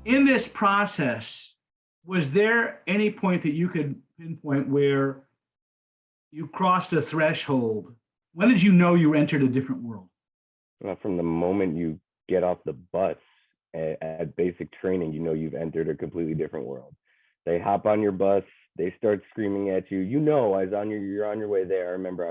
In this process, was there any point that you could pinpoint where you crossed a threshold? When did you know you entered a different world? From the moment you get off the bus at basic training, you know you've entered a completely different world. They hop on your bus, they start screaming at you. You know, you're on your way there. I remember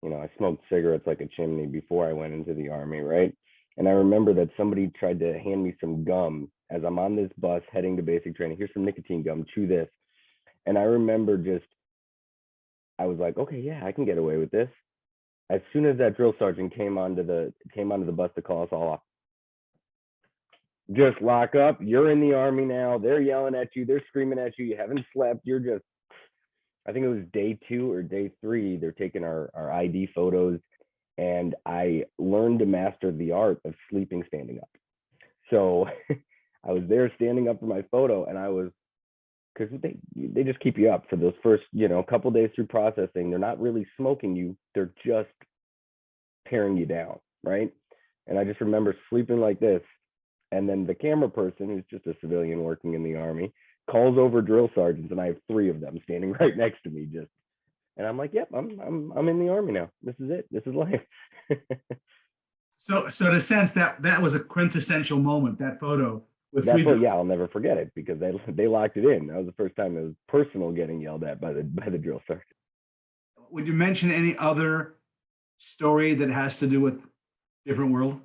I smoked cigarettes like a chimney before I went into the Army, right? And I remember that somebody tried to hand me some gum as I'm on this bus heading to basic training. Here's some nicotine gum, chew this. And I remember I was like, okay, yeah, I can get away with this. As soon as that drill sergeant came onto the bus to call us all off, just lock up. You're in the Army now. They're yelling at you. They're screaming at you. You haven't slept. I think it was day 2 or day 3. They're taking our ID photos. And I learned to master the art of sleeping standing up. So I was there standing up for my photo, and because they just keep you up for those first, couple days through processing. They're not really smoking you. They're just tearing you down, right? And I just remember sleeping like this. And then the camera person, who's just a civilian working in the Army, calls over drill sergeants, and I have 3 of them standing right next to me. And I'm like, yep, I'm in the Army now. This is it. This is life. So in a sense, that was a quintessential moment, that photo. Yeah, I'll never forget it, because they locked it in. That was the first time it was personal getting yelled at by the drill sergeant. Would you mention any other story that has to do with different world?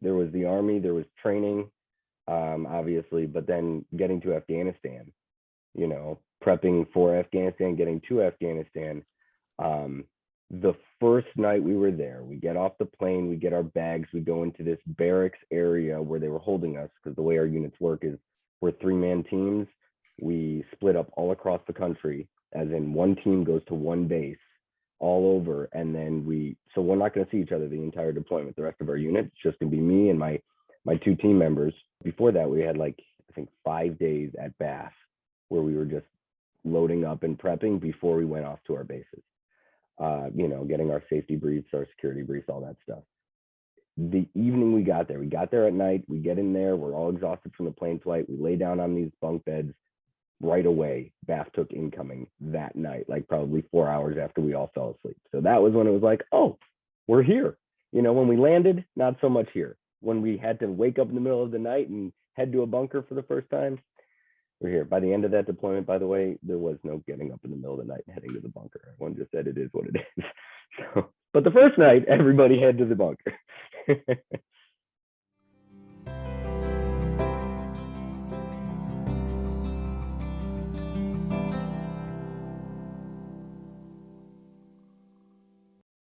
There was the Army, there was training, obviously, but then getting to Afghanistan, prepping for Afghanistan, getting to Afghanistan. The first night we were there, we get off the plane, we get our bags, we go into this barracks area where they were holding us, because the way our units work is we're 3-man teams. We split up all across the country, as in one team goes to one base all over, and then so we're not going to see each other the entire deployment. The rest of our unit, it's just going to be me and my 2 team members. Before that, we had I think 5 days at Bath where we were just loading up and prepping before we went off to our bases. Getting our safety briefs, our security briefs, all that stuff. The evening we got there at night, we get in there, we're all exhausted from the plane flight. We lay down on these bunk beds. Right away, Bath took incoming that night, probably 4 hours after we all fell asleep. So that was when it was like, oh, we're here. When we landed, not so much here. When we had to wake up in the middle of the night and head to a bunker for the first time, we're here. By the end of that deployment, by the way, there was no getting up in the middle of the night and heading to the bunker. Everyone just said it is what it is. But the first night, everybody head to the bunker.